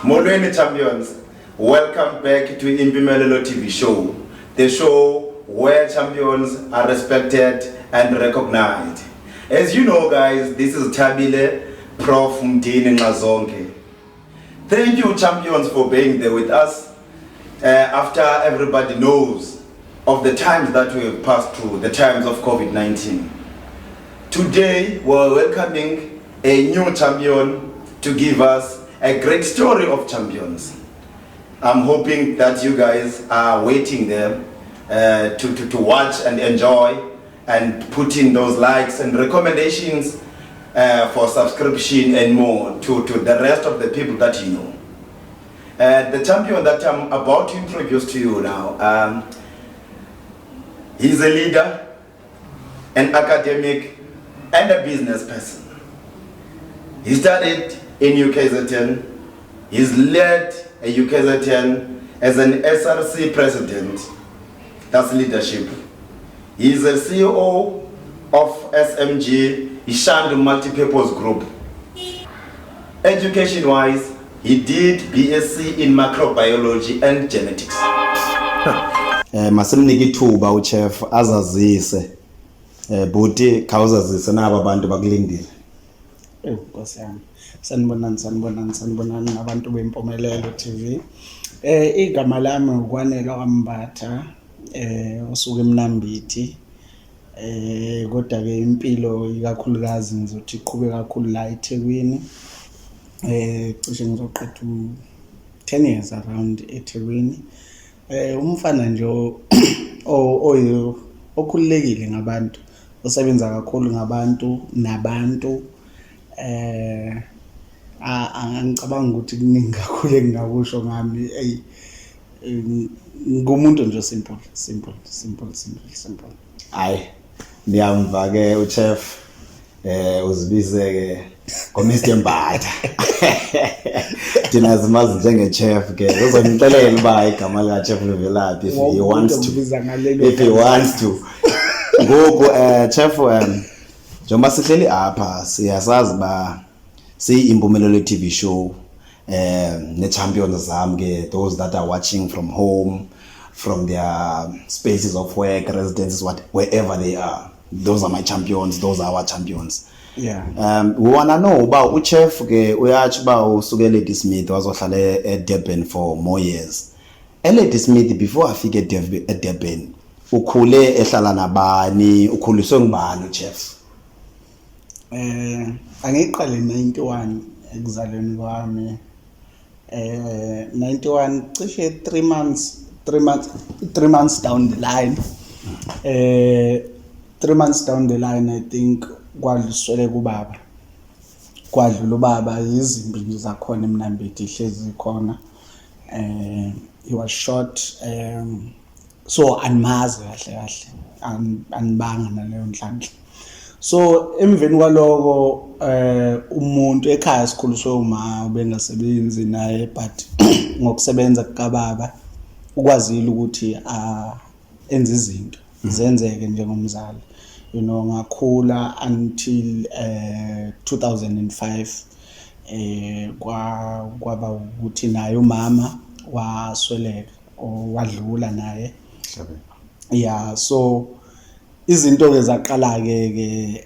Molweni champions, welcome back to Impumelelo TV show, the show where champions are respected and recognized. As you know guys, this is Tabile Prof Mdini Ngazonke. Thank you champions for being there with us after everybody knows of the times that we have passed through, the times of COVID-19. Today we're welcoming a new champion to give us a great story of champions. I'm hoping that you guys are waiting there to watch and enjoy and put in those likes and recommendations for subscription and more to the rest of the people that you know. The champion that I'm about to introduce to you now, he's a leader, an academic, and a business person. He studied in UKZN. He's led a UKZN as an SRC president. That's leadership. He's a CEO of SMG, Ishandu Multipurpose Group. Education-wise, he did BSc in microbiology and genetics. Masimniki ithuba uchef azazise buti khawuzazise naba abantu bakulindile. Nkosi yami. Sanibonani abantu beMpumelelo TV. Igama lami uKwanele Chef Mbatha, usuke eMnambithi. Kodwa ke impilo ikakhulukazi ngizothi iqhube kakhulu la eThekwini. Cishe ngizoqeda 10 years around eThekwini. Umfana nje okhululekile ngabantu, osebenza kakhulu ngabantu nabantu. Angicabanga ukuthi kuningi kakhulu engingakusho ngami. Ngumuntu nje simple. Hayi, ngiyamva ke uchef uzibize ke ngoMr Mbatha. Thina simazi njengechef ke uzongixelela uba igama lika chef livelaphi if he wants to. Ngoku chef njengoba sihleli apha siyasazi ba siyiMpumelelo TV show ne champions zami ke, those that are watching from home, from their spaces of work, residences, wherever they are. Those are my champions, those are our champions. Yeah. We wanna know about uchef ke uyathi ba usuke eLady Smith wazohlala eDurban for more years. eLady Smith before afike eDurban ukhule ehlala nabani, ukhuliswe ngubani uchef? Angiqale 91 ekuzalweni kwami. 91 cishe 3 months down the line. 3 months down the line I think kwadluswele kubaba. Kwadlula ubaba izimbi nje zakhona eMnambithi ihlezi khona. He was shot, so anmazi kahle anibanga naleyo nhlanhla. So emveni kwaloko umuntu ekhaya sikhuliswe uma ubengasebenzi naye, but ngokusebenza kuKababa ukwazile ukuthi enze izinto zenzeke njengomzali. You know, ngakhula until 2005 kwaba ukuthi naye umama wasweleka wadlula naye. Yeah, so izinto ke zaqala ke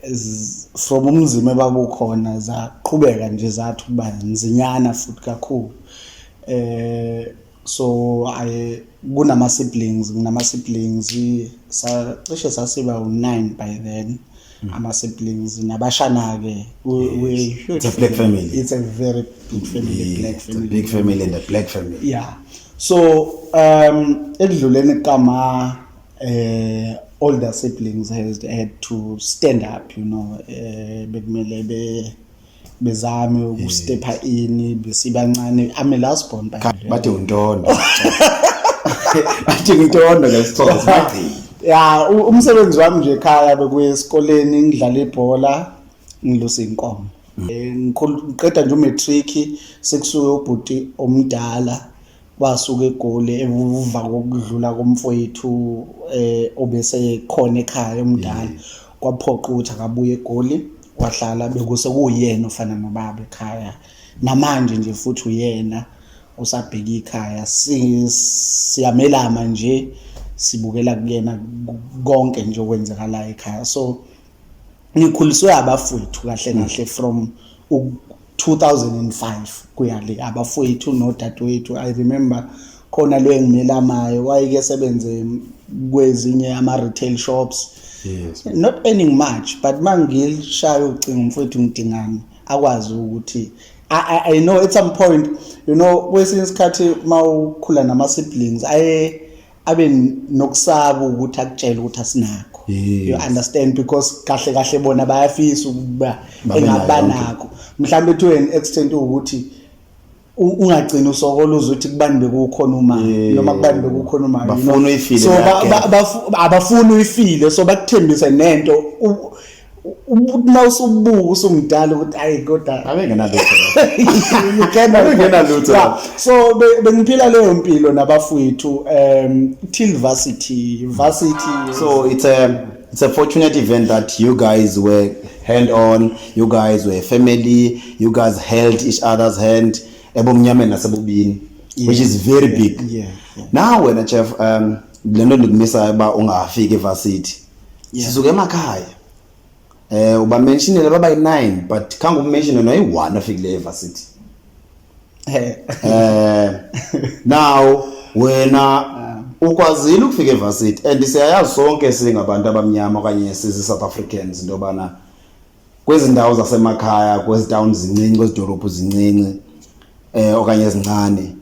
from umzimba babukhona zaqhubeka nje zathi kuba nzinyana futhi kakhulu. So kunama siblings cishe sasiba u9 by then. Ama siblings nabashana ke It's a black family. It's a very big family. Yeah, black family. Big family and a black family. Yeah. So edluleni kama older siblings had to stand up, you know, bekumele bezame ukustepha in besibancane. I'm a last born by bathi untondo. Bathi untondo ngesixhosa bathi. Yeah, umsebenzi wami nje ekhaya bekuye esikoleni ngidlala ibhola ngilusa inkomo. Ngiqeda nje umatric sekusuke ubhuti omdala wasuka eGoli evuva kokudlula komfowethu obese khona ekhaya omdala kwaphoqa ukuthi akabuye eGoli wahlala bekuse kuyena ofana nobaba ekhaya namanje nje futhi uyena usabheka ikhaya siyamelama nje sibukela kuyena konke nje okwenzakala ekhaya. So ngikhuliswe abafowethu kahle from 2005 kuya le abafowethu nodadewethu. I remember khona lo engimelamayo wayeke sebenze kwezinye ama retail shops. Yes. Not earning much, but mangilishaya ucingo mfowethu ngidingani akwazi ukuthi I know at some point, you know, kwesinye isikhathi mawukhula nama siblings abe nokusaba ukuthi akutshela ukuthi asinakho. You understand, because kahle bona bayafisa ukuba engabanakho mhlambe to an extent ukuthi ungagcina usokola uzothi kubani bekukhona uma noma kubani bekukhona uma bafuna uyifile so abafuna uyifile so bakuthembise nento nawusubuka usumdala ukuthi ayi kodwa abengenalutho abengenalutho. So bengiphila leyo mpilo nabafowethu till varsity. So it's a fortunate event that you guys were hand on, you guys were family, you guys held each other's hand ebomnyameni nasebobini, which is very big. Now when chef lento ndikumisa ba ungafika evarsity sizuke emakhaya uba mentionele baba i9 but khange umention no yi1 afikile evarsity. Now wena ukwazile ukufika evarsity and siyayazi sonke singabantu abamnyama okanye sisi South Africans into bana kwezi ndawo zasemakhaya kwezi towns zincinci kwezi dolophu zincinci okanye ezincane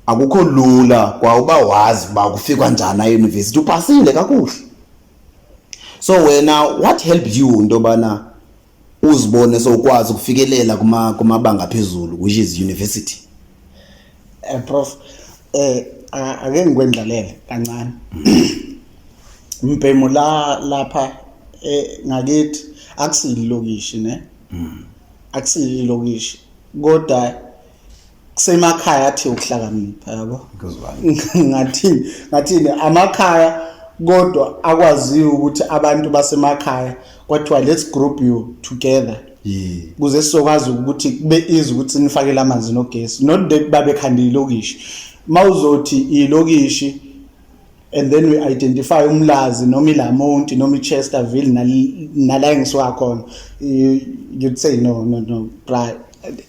akukho lula kwa uba wazi ba kufika njani e-university upasile kakuhle. So wena what helped you into bana uzibone sokwazi ukufikelela kumabanga phezulu which is university? Prof ake ngikwendlalele kancane. Mpemo lapha ngakithi akusililokishi ne akusililokishi kodwa kusemakhaya athi ukuhlakanipha yabo ngathini amakhaya kodwa akwaziyo ukuthi abantu basemakhaya kwathiwa let's group you together kuze sizokwazi ukuthi kube easy ukuthi nifakele amanzi nogesi not that babekhanda ilokishi mawuzothi ilokishi and then we identify umlazi noma iLamonti noma iChesterville nala engisuka khona you'd say no right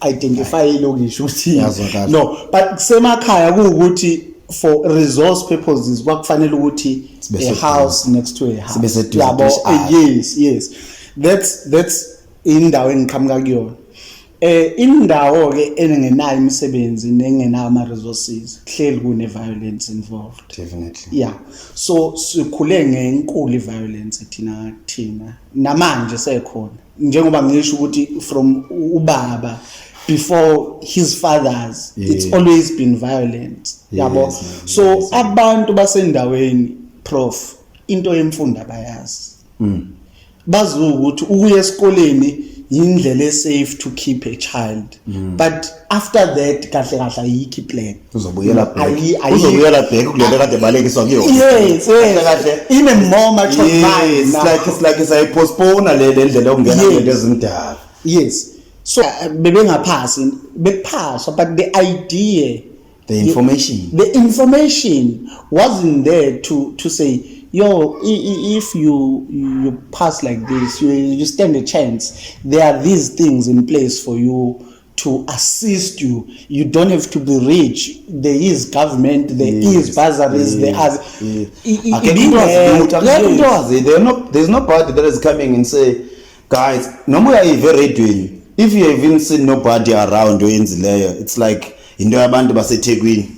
identify ilokishi ukuthi no but kusemakhaya kuukuthi for resource purposes kwakufanele ukuthi a house next to a house yabo. Yes that's indawo engiqhamuka kuyona. Indawo ke engenayo imisebenzi nengenayo ama resources hleli kune violence involved. Definitely. So sikhule ngenkulu violence thina namanje sekhona njengoba ngisho ukuthi from ubaba before his fathers it's always been violent yabo. So abantu basendaweni prof into yemfundo abayazi bazi ukuthi ukuya esikoleni indlela esafe to keep a child but after that kahle ayikho plan uzobuyela back kulento kade balekiswa kuyo. Yes in a more mature mind it's like it's postpone le ndlela okungena into ezimdala. Yes so bebengaphasi bekuphaswa but the idea the information wasn't there to say yo if you pass like this you stand a chance. There are these things in place for you to assist you. You don't have to be rich. There is government, there is bursaries, there are there's no party that is coming and say guys no more very doing if you haven't seen nobody around oyenzileyo it's like into yabantu baseThekwini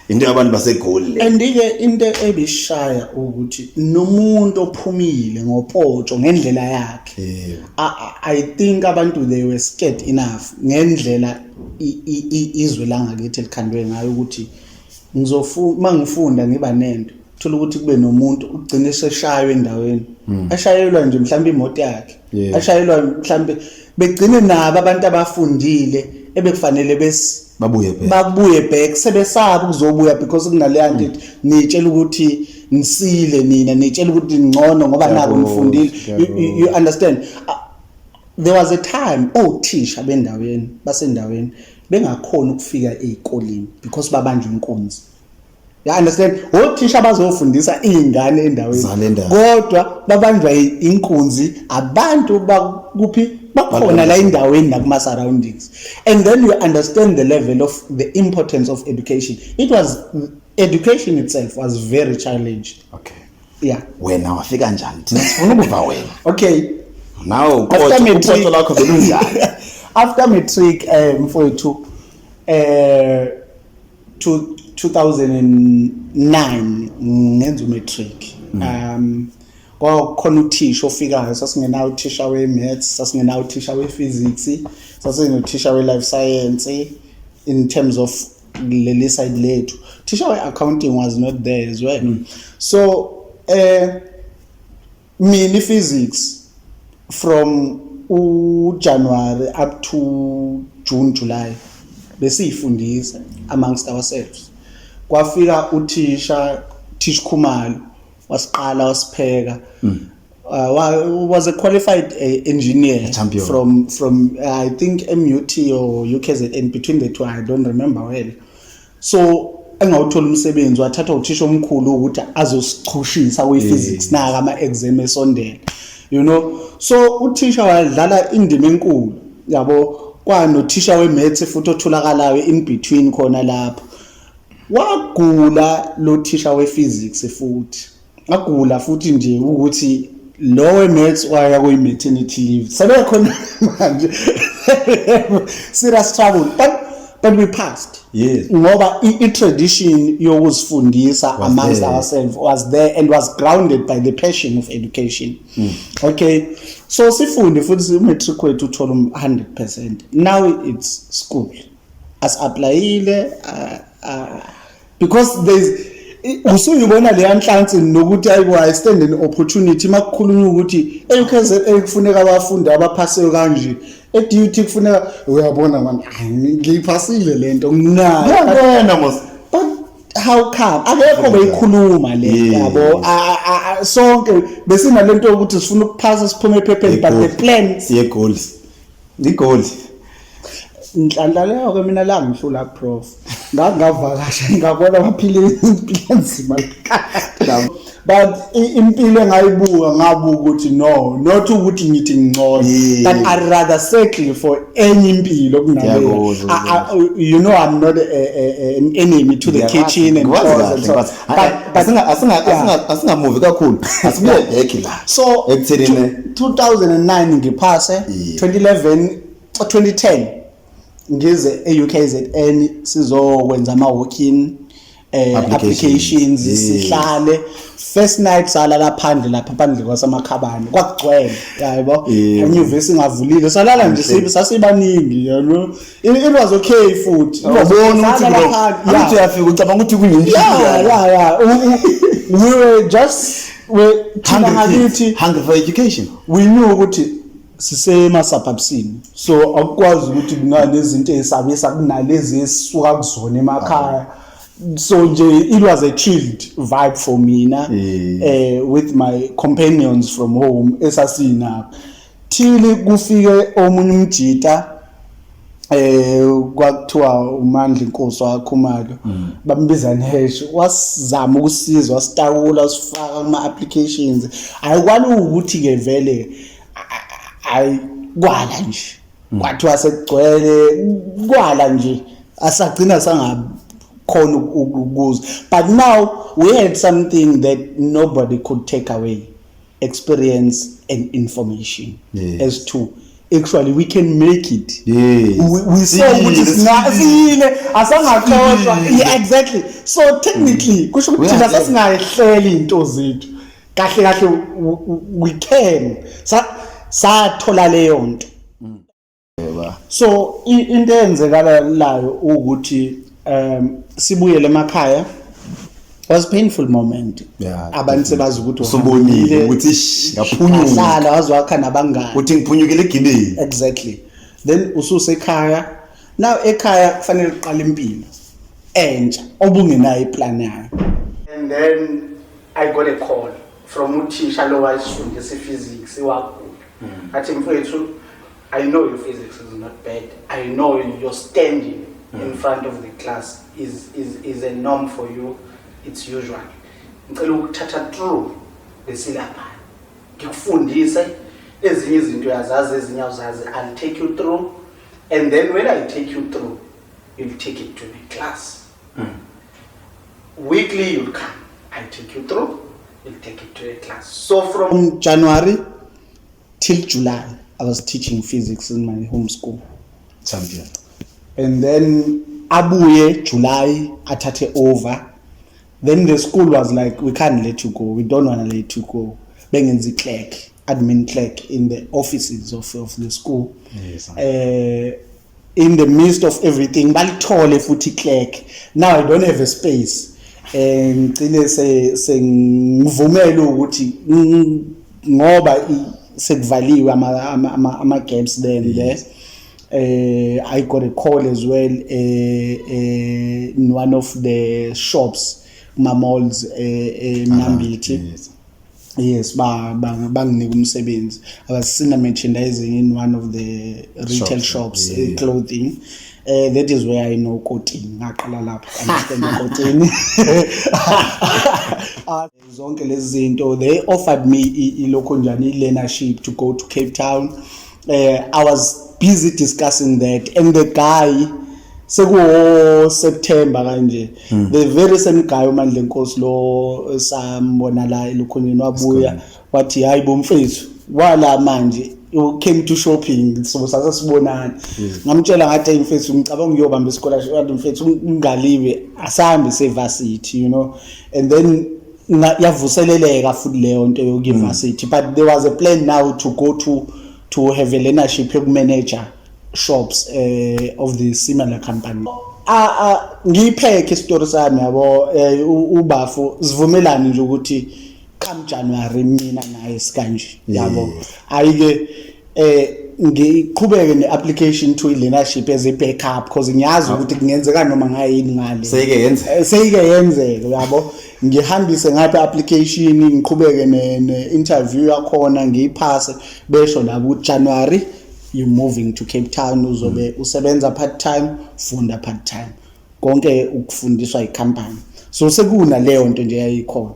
into yabantu baseGoli andike into ebishaya ukuthi nomuntu ophumile ngopotsho ngendlela yakhe. I think abantu they were scared enough ngendlela izwe langakithi elikhandwe ngayo ukuthi mangifunda ngiba nento thola ukuthi kube nomuntu ugcine seshaywe endaweni ashayelwa nje mhlawumbe imoto yakhe ashayelwa mhlawumbe begcine nabo abantu abafundile ebekufanele babuye back sebesaba ukuzobuya because kunaleya nto nitshela ukuthi nisile nina nitshela ukuthi ngcono ngoba nabo nifundile. You understand there was a time othisha bendaweni basendaweni bengakhona ukufika ezikoleni because babanjwe inkunzi. You understand? Othisha bazofundisa izingane endaweni kodwa babanjwa inkunzi abantu bakuphi bakhona la endaweni nakuma surroundings. And then you understand the level of the importance of education. Education itself was very challenged. Okay. Yeah. Wena wafika njani? Thina sifuna ukuva wena. Okay. Now uqotho lakho belunjani? After matric mfowethu 2009 ngenza matric. Kwakhona uthisha ofikayo sasingenawo uthisha we-maths, sasingenawo uthisha we-physics, sasingenothisha we-life science in terms of leli side lethu. Teacher accounting was not there as well. So mini physics from January up to June, July besifundisa amongst ourselves. Kwafika uthisha Khumalo wasiqala wasipheka. Was a qualified engineer from I think MUT or UKZN, between the two I don't remember well. So engawuthola umsebenzi wathatha uthisha omkhulu ukuthi azosichushisa we-physics naka ama-exam esondela, you know. So uthisha wadlala indima enkulu yabo, kwanothisha we-maths futhi otholakalayo in between khona lapho. Wagula lo thisha we-physics futhi wagula futhi nje ukuthi lowe maths waya kuyi-maternity leave sebekhona manje serious trouble, but we passed. Yes. Ngoba i-tradition yokuzifundisa amongst ourselves was there and was grounded by the passion of education. Okay, so sifunde futhi matric wethu uthola 100%. Now it's school as applyile because there's usuyibona le yanhlansi nokuthi ayiwa stand an opportunity makukhulunywa ukuthi education ekufuneka abafundi abaphaseyo kanje eduty kufuneka uyabona man ngiyiphasile lento nginayo mos, but how come akekho beyikhuluma le yabo sonke besinalento ukuthi sifuna ukuphasa siphume ephepheni but the plan siye goals inhlanhla leyo ke mina la ngihlula prof ngavakasha ngabona baphile impilo nzima but impilo engayibuka ngabuka ukuthi no, not ukuthi ngithi ngcono, but I'd rather settle for any impilo kunaleyo. You know, I'm not an enemy to the kitchen and chores and so, but asingamuvi kakhulu asibuye back la. So 2009 ngiphase, 2010 ngize e-UKZN sizokwenza ama-walk-in applications sihlale. First night salala phandle lapha phandle kwasamakhabani kwagcwele yabo, inyuvesi ingavulile salala nje sasibaningi, you know. It was okay futhi ubona ukuthi athi uyafika ucabanga ukuthi kuyini. Yeah we were just hungry for education. We knew ukuthi sisema suburbsini, so akukwazi ukuthi kunalezinto ezisabisa kunalezi esisuka kuzona emakhaya. So it was a chilled vibe for me with my companions from home esasina till kufike omunye umjita kwakuthiwa uMandla Inkosi waKhumalo bambiza nehesh wasizama ukusizwa wasitawula wasifaka kuma applications ayikwali ukuthi ke vele ayikwala nje kwathiwa sekugcwele kwala nje asagcina sanga khona ukukuza. But now we had something that nobody could take away, experience and information. As to actually we can make it. We saw which is not yeah, exactly. So technically kusho ukuthi thina sasingayihleli into zethu kahle kahle we can sathola leyo nto. So into eyenzekalayo ukuthi sibuyele emakhaya was painful moment. Abantu sebazi ukuthi usubonile ukuthi ngaphunyuka wazwakha nabangani uthi ngiphunyukile egibeni. Exactly. Then ususe ekhaya. Now ekhaya kufanele uqale impilo entsha obungenayo iplan yayo. And then I got a call from uthisha lo wayifundisa physics wakho. Athi mfowethu I know your physics is not bad. I know your standing in front of the class is a norm for you. It's usual. Ngicela ukuthatha through the syllabus. Ngikufundise ezinye izinto uyazazi ezinye awuzazi. I'll take you through, and then when I take you through, you'll take it to the class. Weekly you'll come. I take you through. You'll take it to the class. So from January till July, I was teaching physics in my home school. Champion. And then Abuye, July, athathe over. Then the school was like, we can't let you go. We don't want to let you go. Bengenzi clerk, admin clerk in the offices of the school. Yes, in the midst of everything, balithole futhi clerk. Now I don't have a space. Ngicine sengivumela ukuthi ngoba sekuvaliwe ama gaps then there. I got a call as well in one of the shops, malls Mnambithi. Yes, banginika umsebenzi. I was senior merchandising in one of the retail shops, clothing. That is where I know coding. Ngaqala lapho understand coding. Zonke lezi zinto, they offered me ilokho njani learnership to go to Cape Town. I was busy discussing that, and the guy September kanje, the very same guy uMandla Nkosi lo sambona la elokhonyeni wabuya wathi hayi bomfethu wala manje you came to shopping, so sasibonana. Ngamtshela ngathi mfethu ngicabanga ngiyobamba scholarship, wathi mfethu ungaliwe asambe se-varsity, you know, and then yavuseleleka futhi leyo nto yokuvarsity. But there was a plan now to go to have a learnership manager shops of the similar company. Ngiyipheke istory sami yabo ubafu sivumelana nje ukuthi come January mina naye sikanje yabo. Ayike ngiqhubeke ne-application to learnership as a backup because ngiyazi ukuthi kungenzeka noma ngayini ngale. Seyike yenzeka yabo. Ngihambise ngapha application ngiqhubeke ne-interview yakhona ngiyiphase besho labo January you moving to Cape Town uzobe usebenza part time funda part time konke ukufundiswa icompany, so sekuna leyo nto nje yayikhona.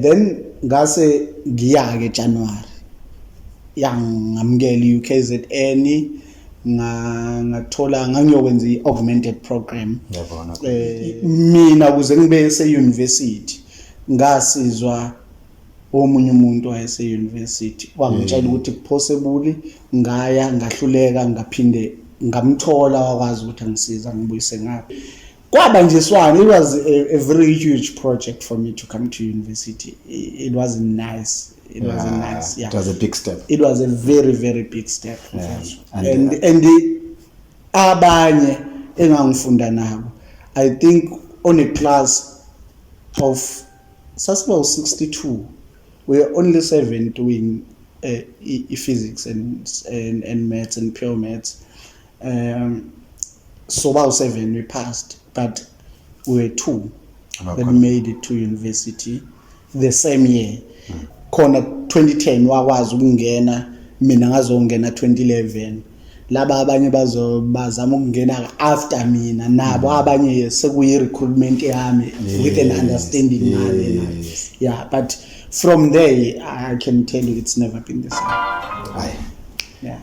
Then ngase ngiya ke January ngamukela UKZN ngathola ngangiyokwenza i-augmented program. Mina kuze ngibe se-university ngasizwa omunye umuntu wayese university wangitshela ukuthi possible ngaya ngahluleka ngaphinde ngamthola wakwazi ukuthi angisiza ngibuyise ngapha kwaba nje swana. It was a very huge project for me to come to university. It was nice. It was nice. Yeah, it was a big step. It was a very, very big step. And abanye engangifunda nabo, I think on a class of about 62, we were only 7 doing physics and maths and pure maths. So about 7 we passed, but we were 2 that made it to university the same year. Khona 2010 wakwazi ukungena, mina ngazongena 2011. Laba abanye bazama ukungena after mina, nabo abanye sekuyi recruitment yami with an understanding ngale. Yeah, but from there I can tell you it's never been the same. Yeah.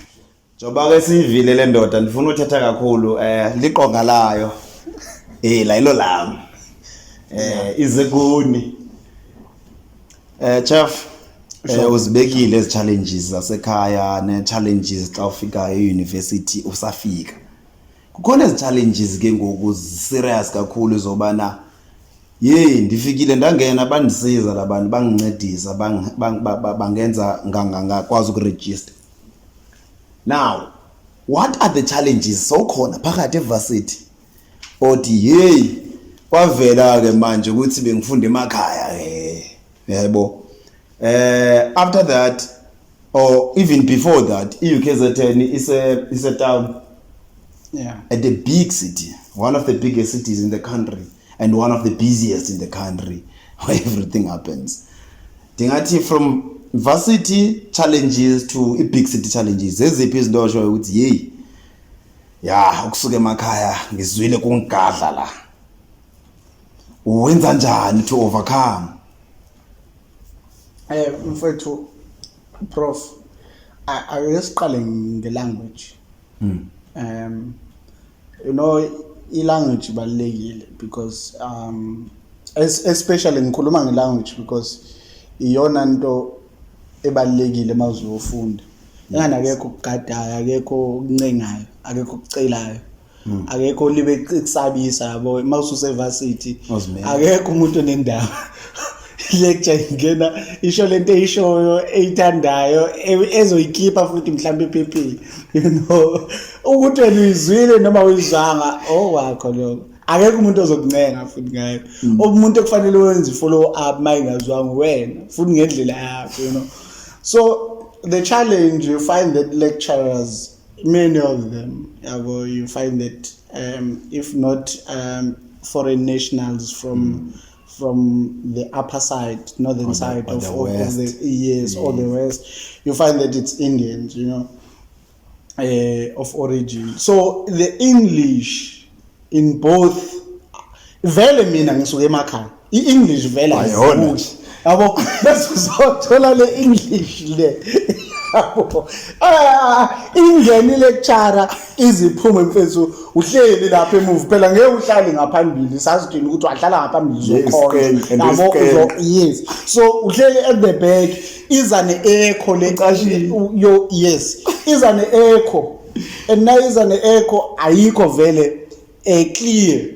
Joba ke sivile le ndoda ndifuna uthetha kakhulu liqonga layo la ilo lami izekuni chef uzibekile ezi challenges zasekhaya ne challenges xa ufika e-university usafika. Kukhona ezi challenges ke ngoku serious kakhulu zobana ndifikile ndangena bandisiza labantu bangincedisa bangenza ngakwazi ukuregister. Now what are the challenges sokhona phakathi evarsity othi kwavela ke manje ukuthi bengifunda emakhaya yebo. After that, or even before that, UKZN is a town, at the big city, one of the biggest cities in the country, and one of the busiest in the country, where everything happens. Dingati from varsity challenges to big city challenges eziphi izinto osho ukuthi hey ya ukusuka emakhaya ngizwile kungigadla la uwenza njani to overcome? Mfethu prof, ayesiqale ngelanguage. You know, i-language ibalulekile because especially ngikhuluma nge-language because iyona nto ebalulekile mawuzofunda. Engani akekho ukugadayo, akekho ukuncengayo, akekho ukucelayo, akekho libe kusabisa yabo mawususe varsity, akekho umuntu onendawo lecture ingena isho lento eyishoyo eyithandayo ezoyikhipha futhi mhlambe ephephile, you know, ukuthi wena uyizwile noma uyizwanga wakho lokho akekho umuntu ozokuncenga futhi ngayo. Umuntu okufanele wenze follow up mayingazwanga wena futhi ngendlela yakho, you know. So the challenge, you find that lecturers, many of them, you find that if not foreign nationals from the upper side, northern side of the West, or the West, you find that it's Indians, you know, of origin. So the English in both, vele mina ngisuke emakhaya, i-English vele ayona yabo bese uzothola le English le yabo ingeni lecturer iziphume mfethu uhleli lapha emuva phela ngeke uhlale ngaphambili sasidini ukuthi wahlala ngaphambili uzokhona yabo yes, so uhleli at the back iza ne-echo leqashini yo yes iza ne-echo and na iza ne-echo ayikho vele clear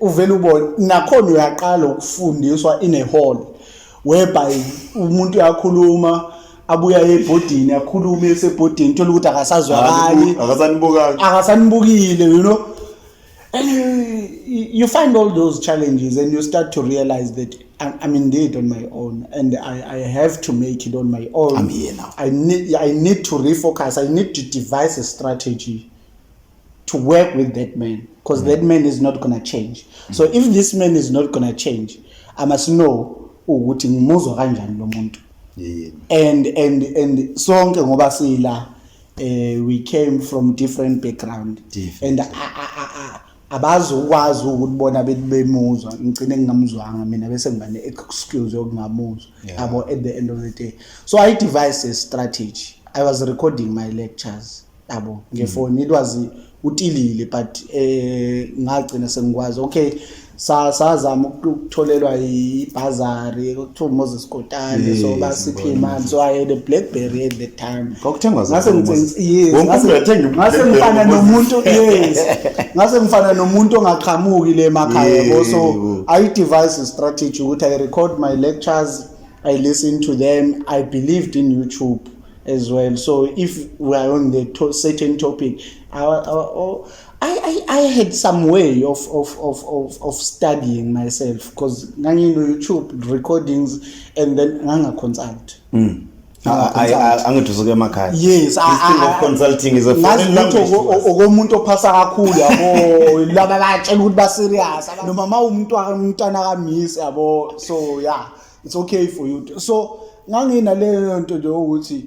uvela ubone nakhona uyaqala ukufundiswa in a hall whereby umuntu uyakhuluma abuya ebhodini akhuluma esebhodini thola ukuthi akasazwakali akasanibukile, you know, and you find all those challenges and you start to realize that I'm indeed on my own and I have to make it on my own. I'm here now. I need to refocus. I need to devise a strategy to work with that man because that man is not going to change. So if this man is not going to change, I must know ukuthi ngimuzwa kanjani lo muntu. And sonke ngoba sila we came from different background and abazi ukwazi ukubona bemuzwa ngicine ngingamuzwanga mina bese ngibane excuse yokungamuzwa yabo at the end of the day. So I devised a strategy. I was recording my lectures yabo ngefoni, it was utilile but ngagcina sengikwazi okay sazama ukutholelwa ibhazari kuthiwa Moses Kotane, so basiphi imali, so I had a BlackBerry at that time. Ngase ngifana nomuntu yes ngase ngifana nomuntu ongaqhamuki le emakhaya yabo. So I devised a strategy ukuthi I record my lectures, I listen to them, I believed in YouTube as well. So if we are on the certain topic, I had some way of studying myself because YouTube recordings and then consult. Angithusuke emakhaya. Yes, consulting is a foreign language. Okomuntu ophasa kakhulu yabo laba batshela ukuthi ba serious noma umntwana kamisi yabo. So yeah, it's okay for you to. So ngangina leyo nto nje ukuthi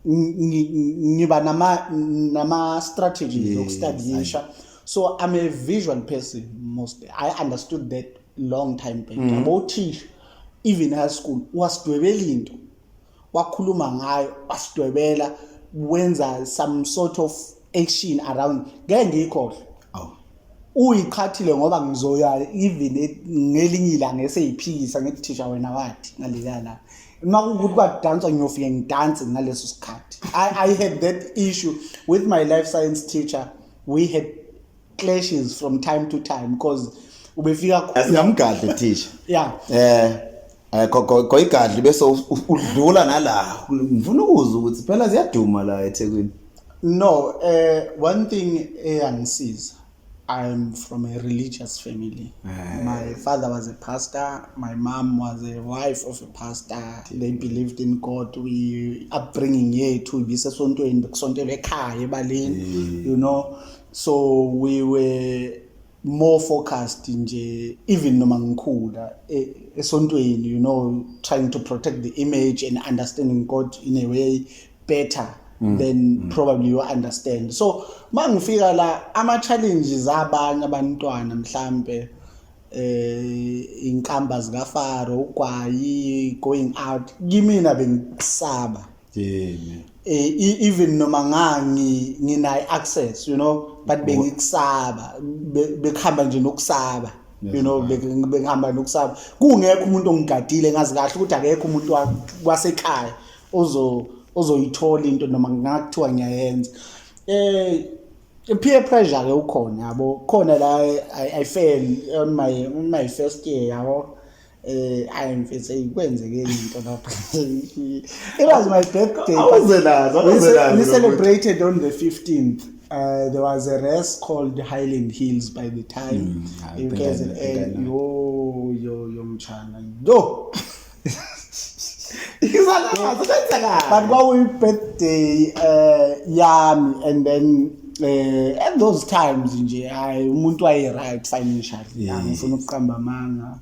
ngiba nama strategies okustudisha. So I'm a visual person mostly. I understood that long time back. About teach even high school wasidwebela into wakhuluma ngayo wasidwebela wenza some sort of action around ngeke ngikhohle uyiqhathile ngoba ngizoya even ngelinye ilanga eseyiphikisa ngithi thisha wena wathi ngalekana makuthi kwadance ngiyofika ngidance ngaleso sikhathi. I had that issue with my life science teacher. We had clashes from time to time because ubefika asingamgadle teacher yeah koyigadle bese udlula nala ngifuna ukuzwa ukuthi phela ziyaduma la eThekwini. No, one thing angisiza, I'm from a religious family. My father was a pastor. My mom was a wife of a pastor. They believed in God. We upbringing yethu ibisesontweni kusonto lekhaya ebaleni, you know. So we were more focused nje even noma ngikhula esontweni, you know, trying to protect the image and understanding God in a way better than probably you understand. So mangifika la ama challenges abanye abantwana mhlambe inkamba zika Faro ugwayi going out kimina bengisaba even noma ngina access, you know, but bengikusaba bekhamba nje nokusaba, you know, bengihamba nokusaba kungekho umuntu ongigadile ngazi kahle ukuthi akekho umuntu wasekhaya ozoyithola into noma ngakuthiwa ngiyayenza. Peer pressure ke ukhona yabo, khona la I fail on my first year yabo. I'm saying kwenzeke into lapha. It was my birthday. We celebrated on the 15th. There was a race called Highland Hills by the time you guys yo mchana yo. But what we birthday yami, and then at those times nje umuntu waye right financially ngifuna ukuqamba manga.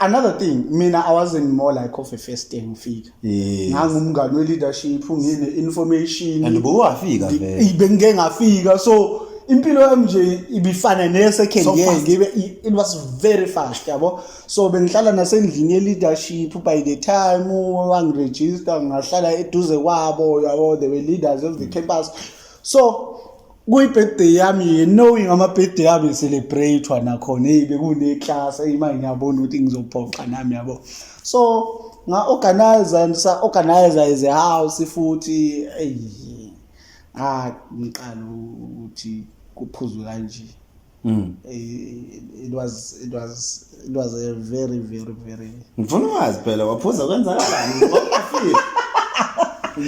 Another thing, mina I wasn't more like of a first day ngifika. Ngangumngani we leadership, ngine information. And buwafika vele. Bengeke ngafika, so impilo yami nje ibifana ne second year ngibe it was very fast yabo. So bengihlala nasendlini ye leadership by the time wangiregister ngahlala eduze kwabo yabo, they were leaders of the campus. So kuyi-birthday yami, knowing ama-birthday yami celebrate nakhona bekune class imanje ngiyabona ukuthi ngizophoqa nami yabo. So nga-organize as a house futhi ngiqala ukuthi kuphuzwe kanje. It was a very ngifuna ukwazi phela waphuza kwenzakalani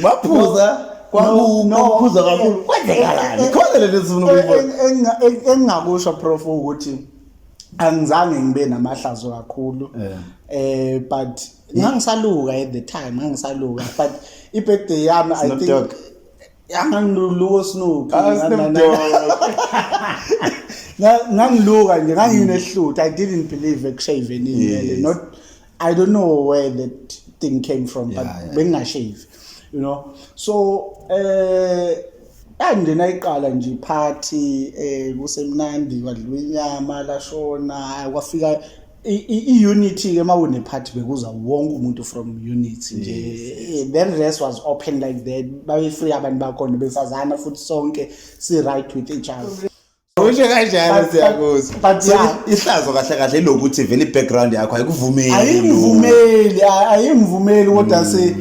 waphuza kwaphuza kakhulu kwenzakalani khona le ndizifuna ukuyibona. Engingakusho prof ukuthi angizange ngibe namahlazo kakhulu, but ngangisaluka at the time but i-birthday yami I think yangiluka Snoop ngangiluka nje nganginehluthu. I didn't believe ekushaveni, not I don't know where that thing came from, but bengashave, you know. So andina iqala nje party kusemnandi kwadliwa inyama lashona kwafika i-unity ke mawune party bekuza wonke umuntu from unity nje. Then rest was open like that, babe free abantu bakhona besazana futhi sonke si right with each other. Usho kanjalo siyakuzwa. But ihlazo kahle kahle lokuthi vele i-background yakho ayikuvumeli. Ayimvumeli kodwa say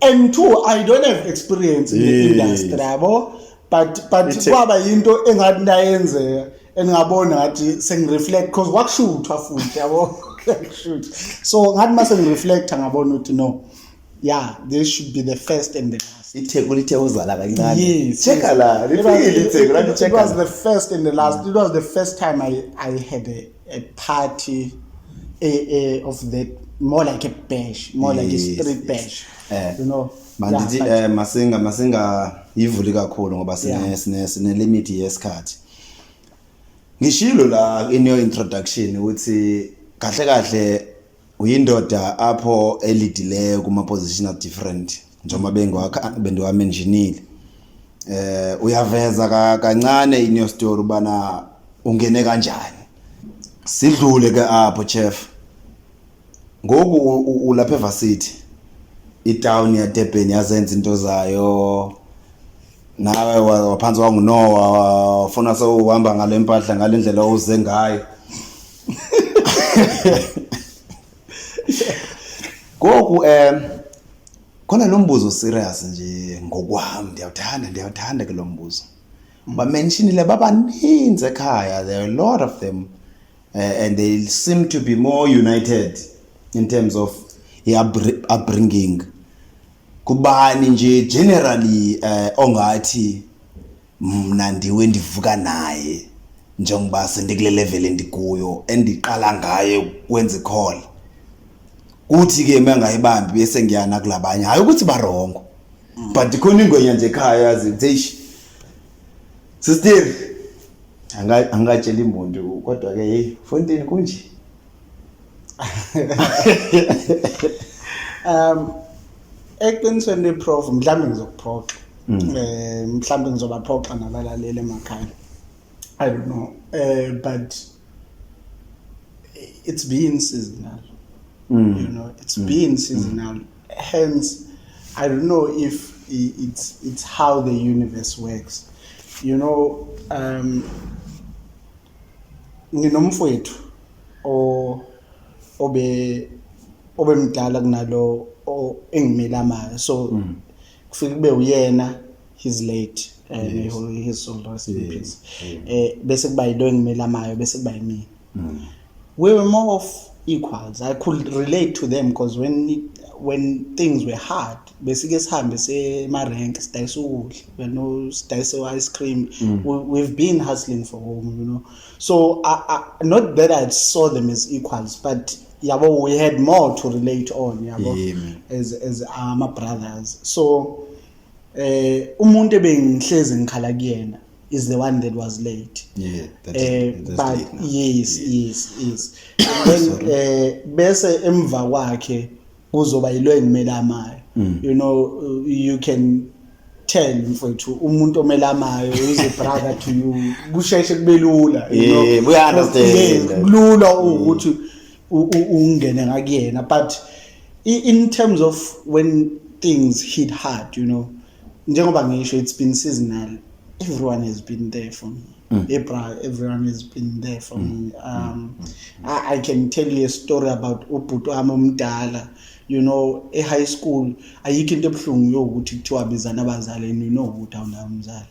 and two, I don't have experience in the industry yabo, but kwaba yinto engathi nayenze engabona ngathi sengireflect because wakushuthwa futhi yabo. So ngathi mase ngireflect ngabona ukuthi no, this should be the first and the last. Itheko lithe uzala kancane. Yes. Checka la, lifikile itheko la check. It was the first and the last. It was the first time I had a party of that, more like a bash, more like a street bash. You know. Mandithi masinga yivuli kakhulu ngoba sine limit yesikhathi. Ngishilo la in your introduction ukuthi kahle kahle uyindoda apho elidileyo kuma position different njengoba bengiwame engineer. Uyaveza kancane in your story bana ungene kanjani. Sidlule ke apho chef. Ngoku ulapha varsity. I-town ya Durban yazenza into zayo, nawe waphansi wangunowa wafuna sewuhamba ngale mpahla ngale ndlela oze ngayo. Ngoku khona lo mbuzo serious nje ngokwami ndiyawuthanda ke lo mbuzo. Ba mentionile babaninzi ekhaya, there are a lot of them, and they seem to be more united in terms of upbringing. Kubani nje generally ongathi mna ndiwe ndivuka naye njengoba sendikule level endikuyo endiqala ngaye kwenza call kuthi ke mangayibambi bese ngiyana kulabanye hayi ukuthi barongo but khona ingwenya nje ekhaya yazi sister angatshela imuntu kodwa ke hey Fontini kunje. Eqinisweni prof mhlambe ngizokuphoxa. Mhlambe ngizobaphoxa nabalaleli emakhaya. I don't know. But it's been seasonal. You know, it's been seasonal. Hence, I don't know if it's how the universe works. You know, nginomfowethu obe mdala kunalo engimela mayo. So kufika kube uyena, he's late. His soul rest in peace. Bese kuba yilo engimela mayo, bese kuba yimi. We were more of equals. I could relate to them because when things were hard, basically sihambe semarenke sidayisa ukudla, sidayisa ice cream. We've been hustling for home, you know. So not that I saw them as equals, but yabo, we had more to relate on, yabo, as my brothers. So umuntu ebengihlezi ngikhala kuyena is the one that was late. But yes. When bese emva kwakhe kuzoba yilo engimela mayo. You know, you can tell mfowethu umuntu omela mayo is a brother to you. Kusheshe kube lula, you know. We understand. Lula ukuthi ungene ngakuyena, but in terms of when things hit hard, you know, njengoba ngisho it's been seasonal. Everyone has been there for me. Everyone has been there for me. I can tell you a story about ubhuti wami omdala. You know, a high school, ayikho into ebuhlungu yokuthi kuthiwa bizana abazali and you know ukuthi awunawo umzali.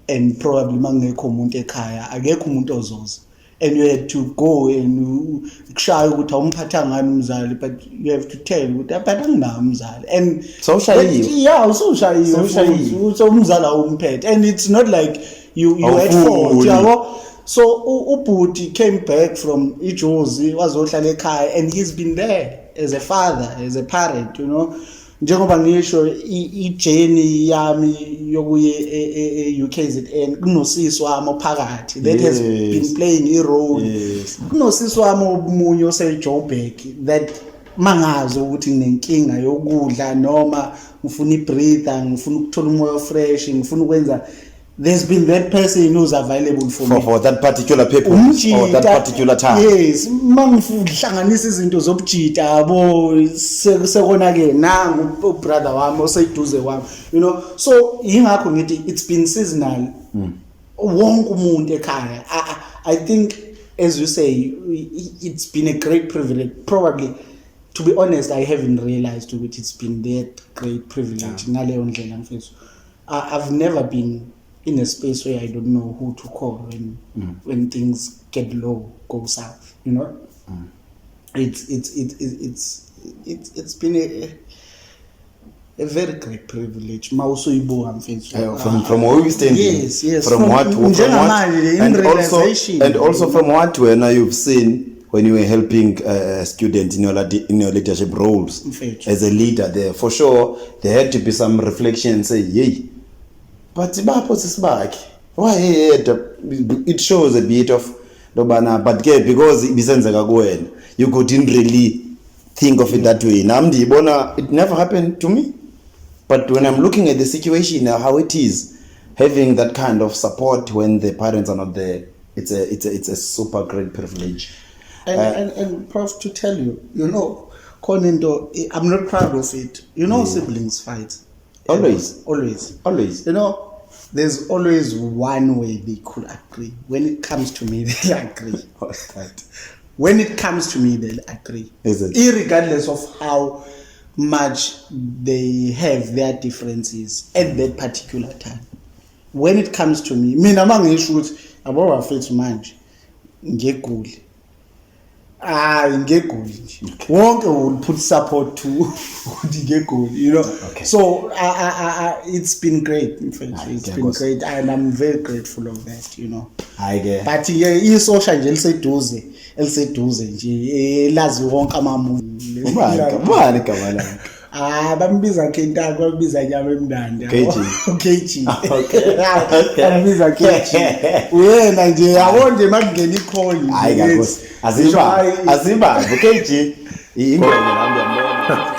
And probably mangekho umuntu ekhaya, akekho umuntu ozoza. And you had to go and kushaya ukuthi awumphatha ngani umzali, but you have to tell ukuthi aphatha nginawo umzali. And so ushayiwe. Yeah, so ushayiwe. So umzali awumphethe. And it's not like you had fault, yabo. So ubhuti came back from iJozi, wazohlala ekhaya, and he's been there as a father, as a parent, you know. Njengoba ngisho ijeni yami yokuye UKZN kunosisi wami ophakathi that has been playing a role. Kunosisi wami omunye oseJoburg that mangazi ukuthi nginenkinga yokudla noma ngifuna ibreather, ngifuna ukuthola umoya fresh, ngifuna ukwenza. There's been that person who's available for me for that particular purpose or that particular time. Yes, mangihlanganisa izinto zobujita yabo sekona ke nangu brother wami oseduze wami, you know. So yingakho ngithi it's been seasonal. Wonke umuntu ekhaya. I think, as you say, it's been a great privilege. Probably, to be honest, I haven't realized that it's been that great privilege. I've never been in a space where I don't know who to call when things get low, go south. You know, it's been a very great privilege. From where we stand, yes, from what, and also from what when you've seen when you were helping a student in your leadership roles as a leader there, for sure there had to be some reflection. Say, yay. But why it shows a bit of Dobana, but because you couldn't really think of it that way. It never happened to me. But when I'm looking at the situation, how it is, having that kind of support when the parents are not there, it's a super great privilege. And Prof, to tell you, you know, Konindo, I'm not proud of it. You know, siblings fight. Always. You know, there's always one way they could agree. When it comes to me, they'll agree. What's that? When it comes to me, they'll agree. Is it? Irregardless of how much they have their differences at that particular time. When it comes to me, mina mangisho about afethu manje ngegoli. Ngegoli nje. Wonke will put support to ngegoli, you know. Okay. So it's been great. In fact, it's been great, and I'm very grateful of that, you know. But isosha nje eliseduze nje elazi wonke amamuntu. Ubani igama lakhe? bambiza Kentaka, bambiza nyama emnandi. KG. KG. Okay. Bambiza KG. Wena nje yabo nje makungena ikholi nje. Hayi kakhulu. Azishwa. Aziba, KG. Ingwenya nami yambona.